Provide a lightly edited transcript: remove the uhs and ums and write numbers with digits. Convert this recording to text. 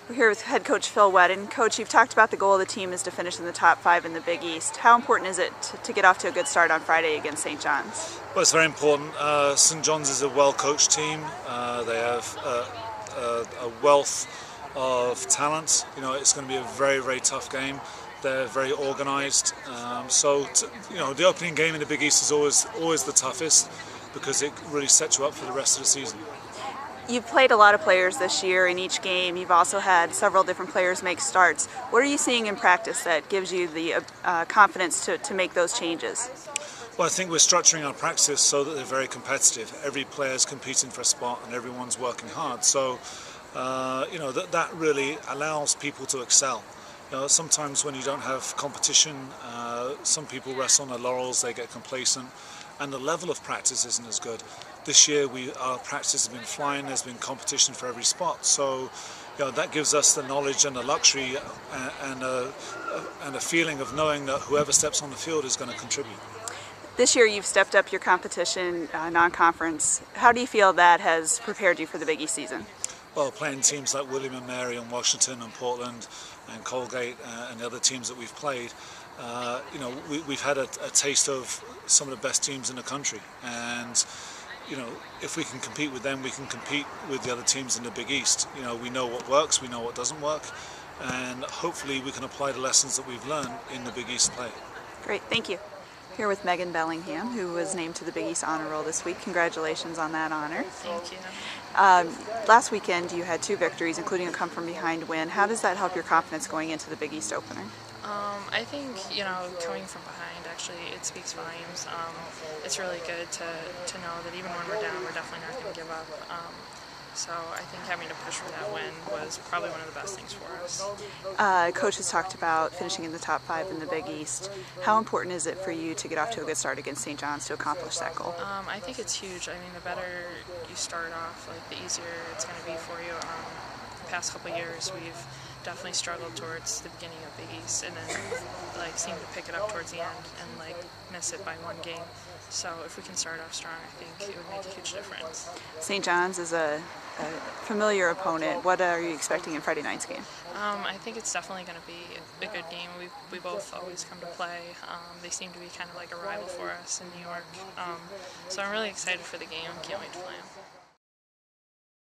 We're here with head coach Phil Wheddon. Coach, you've talked about the goal of the team is to finish in the top 5 in the Big East. How important is it to get off to a good start on Friday against St. John's? Well, it's very important. St. John's is a well-coached team. They have a wealth of talent. You know, it's going to be a very, very tough game. They're very organised. The opening game in the Big East is always the toughest because it really sets you up for the rest of the season. You've played a lot of players this year in each game. You've also had several different players make starts. What are you seeing in practice that gives you the confidence to make those changes? Well, I think we're structuring our practice so that they're very competitive. Every player is competing for a spot and everyone's working hard. So, that really allows people to excel. Sometimes when you don't have competition, some people rest on their laurels, they get complacent, and the level of practice isn't as good. This year our practice has been flying, there's been competition for every spot, so that gives us the knowledge and the luxury and a feeling of knowing that whoever steps on the field is going to contribute. This year you've stepped up your competition, non-conference. How do you feel that has prepared you for the Big East season? Well, playing teams like William and Mary and Washington and Portland and Colgate and the other teams that we've played, we've had a taste of some of the best teams in the country, and if we can compete with them, we can compete with the other teams in the Big East. We know what works, we know what doesn't work, and hopefully we can apply the lessons that we've learned in the Big East play. Great, thank you. Here with Megan Bellingham, who was named to the Big East Honor Roll this week. Congratulations on that honor. Thank you. Last weekend you had 2 victories, including a come-from-behind win. How does that help your confidence going into the Big East opener? I think, coming from behind, actually, it speaks volumes. It's really good to know that even when we're down, we're definitely not going to give up. So I think having to push for that win was probably one of the best things for us. Coach has talked about finishing in the top 5 in the Big East. How important is it for you to get off to a good start against St. John's to accomplish that goal? I think it's huge. I mean, the better you start off, the easier it's going to be for you. The past couple of years, we've definitely struggled towards the beginning of Big East, and then seem to pick it up towards the end and miss it by 1 game. So if we can start off strong, I think it would make a huge difference. St. John's is a familiar opponent. What are you expecting in Friday night's game? I think it's definitely going to be a good game. We both always come to play. They seem to be kind of like a rival for us in New York. So I'm really excited for the game. Can't wait to play them.